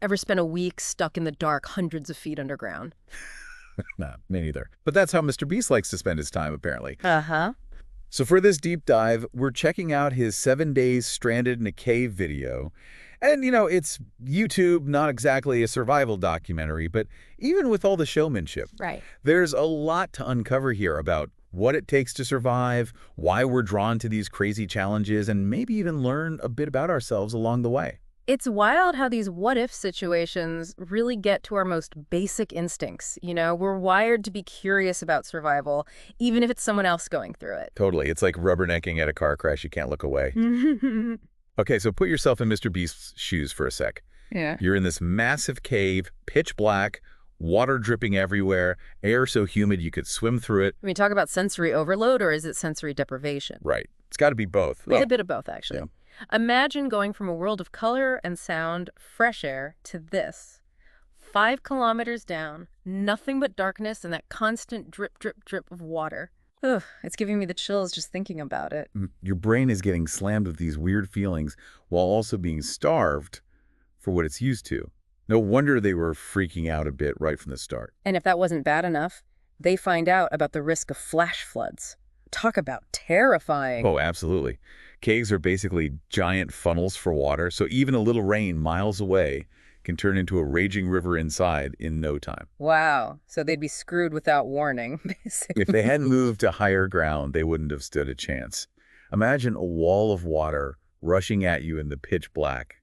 Ever spent a week stuck in the dark hundreds of feet underground? Nah, me neither. But that's how Mr. Beast likes to spend his time, apparently. Uh-huh. So for this deep dive, we're checking out his 7 days stranded in a cave video. And, it's YouTube, not exactly a survival documentary, but even with all the showmanship, Right. there's a lot to uncover here about what it takes to survive, why we're drawn to these crazy challenges, and maybe even learn a bit about ourselves along the way. It's wild how these what-if situations really get to our most basic instincts. We're wired to be curious about survival, even if it's someone else going through it. Totally. It's like rubbernecking at a car crash. You can't look away. Okay, so put yourself in Mr. Beast's shoes for a sec. Yeah. You're in this massive cave, pitch black, water dripping everywhere, air so humid you could swim through it. I mean, talk about sensory overload, or is it sensory deprivation? Right. It's got to be both. Well, a bit of both, actually. Yeah. Imagine going from a world of color and sound, fresh air, to this. 5 kilometers down, nothing but darkness and that constant drip, drip, drip of water. Ugh, it's giving me the chills just thinking about it. Your brain is getting slammed with these weird feelings while also being starved for what it's used to. No wonder they were freaking out a bit right from the start. And if that wasn't bad enough, they find out about the risk of flash floods. Talk about terrifying. Oh, absolutely. Caves are basically giant funnels for water, so even a little rain miles away can turn into a raging river inside in no time. Wow. So they'd be screwed without warning, basically. If they hadn't moved to higher ground, they wouldn't have stood a chance. Imagine a wall of water rushing at you in the pitch black.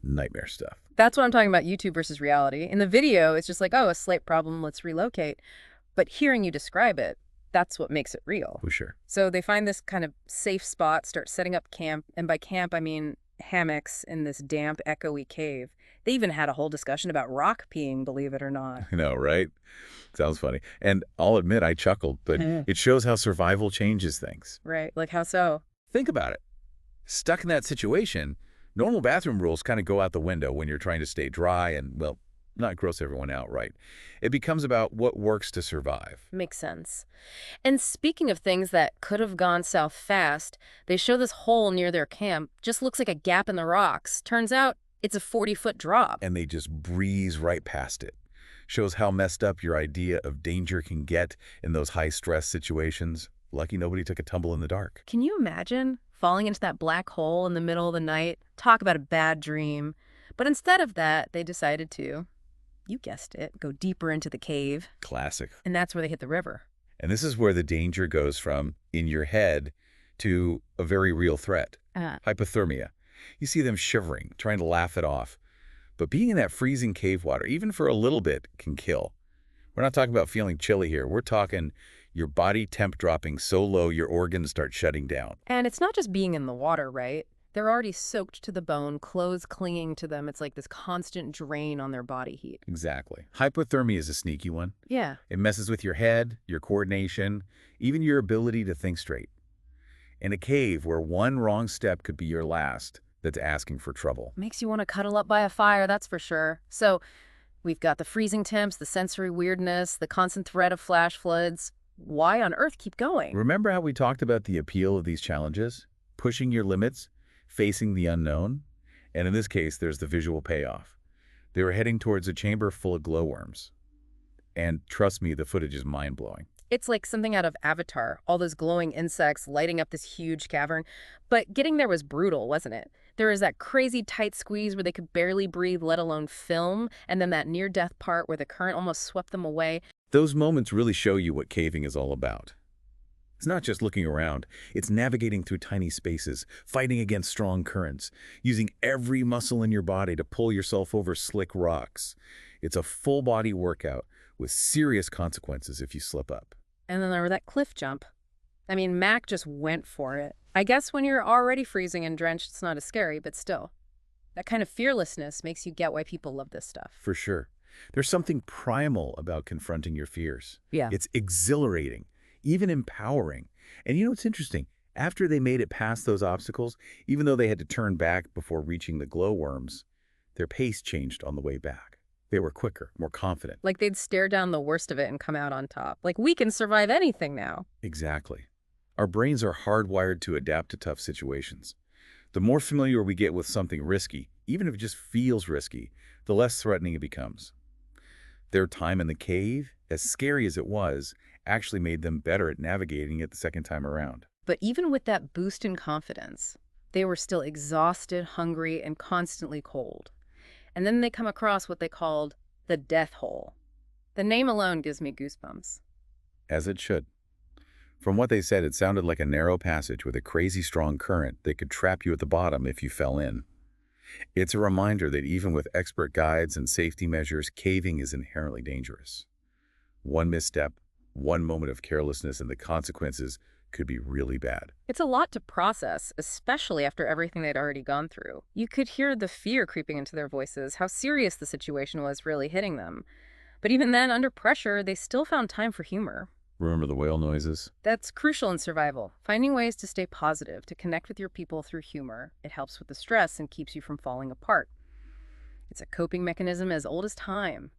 Nightmare stuff. That's what I'm talking about, YouTube versus reality. In the video, it's just like, oh, a slight problem, let's relocate. But hearing you describe it, that's what makes it real. For sure. So they find this kind of safe spot, start setting up camp. And by camp, I mean hammocks in this damp, echoey cave. They even had a whole discussion about rock peeing, believe it or not. I know, right? Sounds funny. And I'll admit I chuckled, but it shows how survival changes things. Right. Like how so? Think about it. Stuck in that situation, normal bathroom rules kind of go out the window when you're trying to stay dry and, well, not gross everyone out, right? It becomes about what works to survive. Makes sense. And speaking of things that could have gone south fast, they show this hole near their camp. Just looks like a gap in the rocks. Turns out it's a 40-foot drop. And they just breeze right past it. Shows how messed up your idea of danger can get in those high-stress situations. Lucky nobody took a tumble in the dark. Can you imagine falling into that black hole in the middle of the night? Talk about a bad dream. But instead of that, they decided to, you guessed it, go deeper into the cave. Classic. And that's where they hit the river. And this is where the danger goes from in your head to a very real threat. Hypothermia. You see them shivering, trying to laugh it off. But being in that freezing cave water, even for a little bit, can kill. We're not talking about feeling chilly here. We're talking your body temp dropping so low your organs start shutting down. And it's not just being in the water, right? They're already soaked to the bone, clothes clinging to them. It's like this constant drain on their body heat. Exactly. Hypothermia is a sneaky one. Yeah. It messes with your head, your coordination, even your ability to think straight. In a cave where one wrong step could be your last, that's asking for trouble. Makes you want to cuddle up by a fire, that's for sure. So we've got the freezing temps, the sensory weirdness, the constant threat of flash floods. Why on earth keep going? Remember how we talked about the appeal of these challenges? Pushing your limits, facing the unknown? And in this case, there's the visual payoff. They were heading towards a chamber full of glowworms. And trust me, the footage is mind-blowing. It's like something out of Avatar, all those glowing insects lighting up this huge cavern. But getting there was brutal, wasn't it? There was that crazy tight squeeze where they could barely breathe, let alone film, and then that near-death part where the current almost swept them away. Those moments really show you what caving is all about. It's not just looking around. It's navigating through tiny spaces, fighting against strong currents, using every muscle in your body to pull yourself over slick rocks. It's a full-body workout with serious consequences if you slip up. And then there was that cliff jump. I mean, Mac just went for it. I guess when you're already freezing and drenched, it's not as scary, but still. That kind of fearlessness makes you get why people love this stuff. For sure. There's something primal about confronting your fears. Yeah. It's exhilarating, even empowering. And you know what's interesting? After they made it past those obstacles, even though they had to turn back before reaching the glowworms, their pace changed on the way back. They were quicker, more confident. Like they'd stare down the worst of it and come out on top. Like, we can survive anything now. Exactly. Our brains are hardwired to adapt to tough situations. The more familiar we get with something risky, even if it just feels risky, the less threatening it becomes. Their time in the cave, as scary as it was, actually made them better at navigating it the second time around. But even with that boost in confidence, they were still exhausted, hungry, and constantly cold. And then they come across what they called the death hole. The name alone gives me goosebumps. As it should. From what they said, it sounded like a narrow passage with a crazy strong current that could trap you at the bottom if you fell in. It's a reminder that even with expert guides and safety measures, caving is inherently dangerous. One misstep, one moment of carelessness, and the consequences could be really bad. It's a lot to process, especially after everything they'd already gone through. You could hear the fear creeping into their voices, how serious the situation was really hitting them. But even then, under pressure, they still found time for humor. Remember the whale noises? That's crucial in survival. Finding ways to stay positive, to connect with your people through humor. It helps with the stress and keeps you from falling apart. It's a coping mechanism as old as time.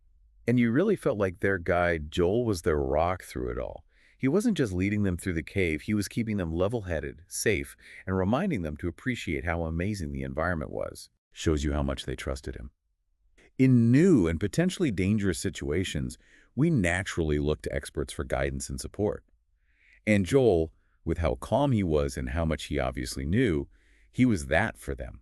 And you really felt like their guide, Joel, was their rock through it all. He wasn't just leading them through the cave, he was keeping them level-headed, safe, and reminding them to appreciate how amazing the environment was. Shows you how much they trusted him. In new and potentially dangerous situations, we naturally look to experts for guidance and support. And Joel, with how calm he was and how much he obviously knew, he was that for them.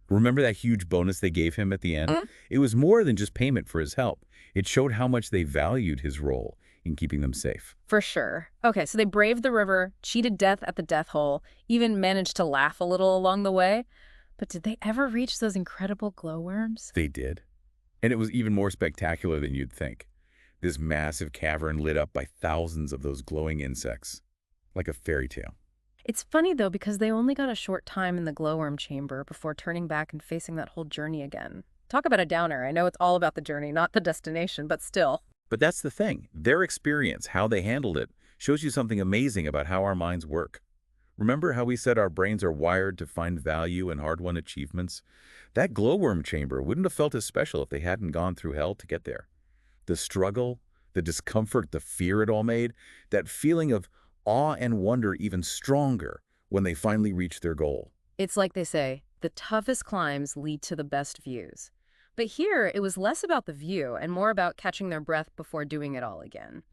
Remember that huge bonus they gave him at the end? It was more than just payment for his help. It showed how much they valued his role in keeping them safe. For sure. Okay, so they braved the river, cheated death at the death hole, even managed to laugh a little along the way. But did they ever reach those incredible glowworms? They did. And it was even more spectacular than you'd think. This massive cavern lit up by thousands of those glowing insects, like a fairy tale. It's funny, though, because they only got a short time in the glowworm chamber before turning back and facing that whole journey again. Talk about a downer. I know it's all about the journey, not the destination, but still. But that's the thing. Their experience, how they handled it, shows you something amazing about how our minds work. Remember how we said our brains are wired to find value in hard-won achievements? That glowworm chamber wouldn't have felt as special if they hadn't gone through hell to get there. The struggle, the discomfort, the fear it all made, that feeling of awe and wonder even stronger when they finally reached their goal. It's like they say, the toughest climbs lead to the best views. But here, it was less about the view and more about catching their breath before doing it all again,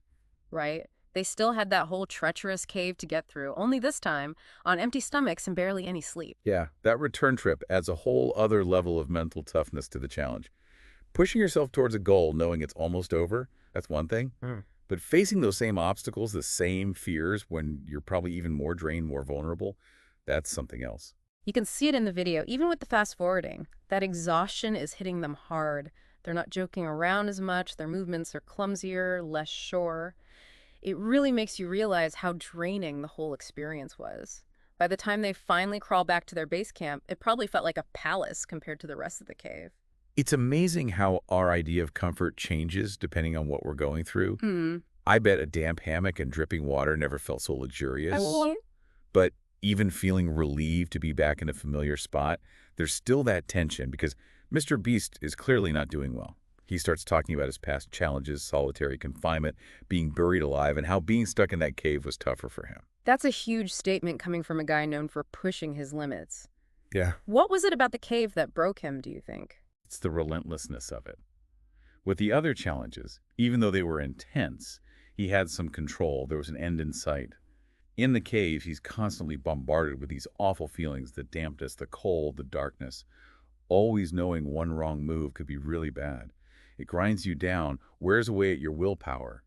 right? They still had that whole treacherous cave to get through, only this time on empty stomachs and barely any sleep. Yeah, that return trip adds a whole other level of mental toughness to the challenge. Pushing yourself towards a goal knowing it's almost over, that's one thing. But facing those same obstacles, the same fears when you're probably even more drained, more vulnerable, that's something else. You can see it in the video, even with the fast forwarding. That exhaustion is hitting them hard. They're not joking around as much. Their movements are clumsier, less sure. It really makes you realize how draining the whole experience was. By the time they finally crawl back to their base camp, it probably felt like a palace compared to the rest of the cave. It's amazing how our idea of comfort changes depending on what we're going through. I bet a damp hammock and dripping water never felt so luxurious. But even feeling relieved to be back in a familiar spot, there's still that tension because Mr. Beast is clearly not doing well. He starts talking about his past challenges, solitary confinement, being buried alive, and how being stuck in that cave was tougher for him. That's a huge statement coming from a guy known for pushing his limits. Yeah. What was it about the cave that broke him, do you think? It's the relentlessness of it. With the other challenges, even though they were intense, he had some control. There was an end in sight. In the cave, he's constantly bombarded with these awful feelings, the dampness, the cold, the darkness. Always knowing one wrong move could be really bad. It grinds you down, wears away at your willpower.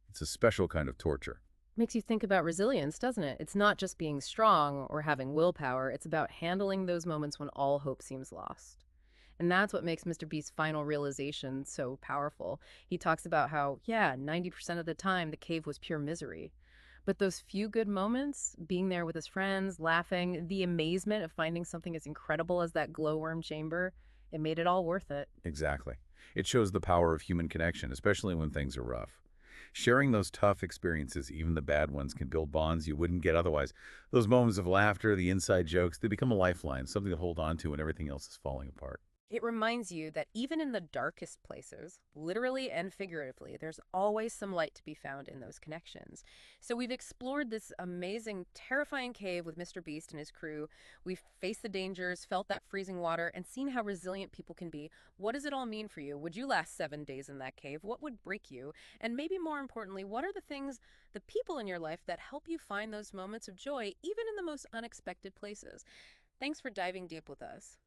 It's a special kind of torture. Makes you think about resilience, doesn't it? It's not just being strong or having willpower. It's about handling those moments when all hope seems lost. And that's what makes Mr. Beast's final realization so powerful. He talks about how, 90% of the time the cave was pure misery. But those few good moments, being there with his friends, laughing, the amazement of finding something as incredible as that glowworm chamber, it made it all worth it. Exactly. It shows the power of human connection, especially when things are rough. Sharing those tough experiences, even the bad ones, can build bonds you wouldn't get otherwise. Those moments of laughter, the inside jokes, they become a lifeline, something to hold on to when everything else is falling apart. It reminds you that even in the darkest places, literally and figuratively, there's always some light to be found in those connections. So we've explored this amazing, terrifying cave with Mr. Beast and his crew. We've faced the dangers, felt that freezing water, and seen how resilient people can be. What does it all mean for you? Would you last 7 days in that cave? What would break you? And maybe more importantly, what are the things, the people in your life that help you find those moments of joy, even in the most unexpected places? Thanks for diving deep with us.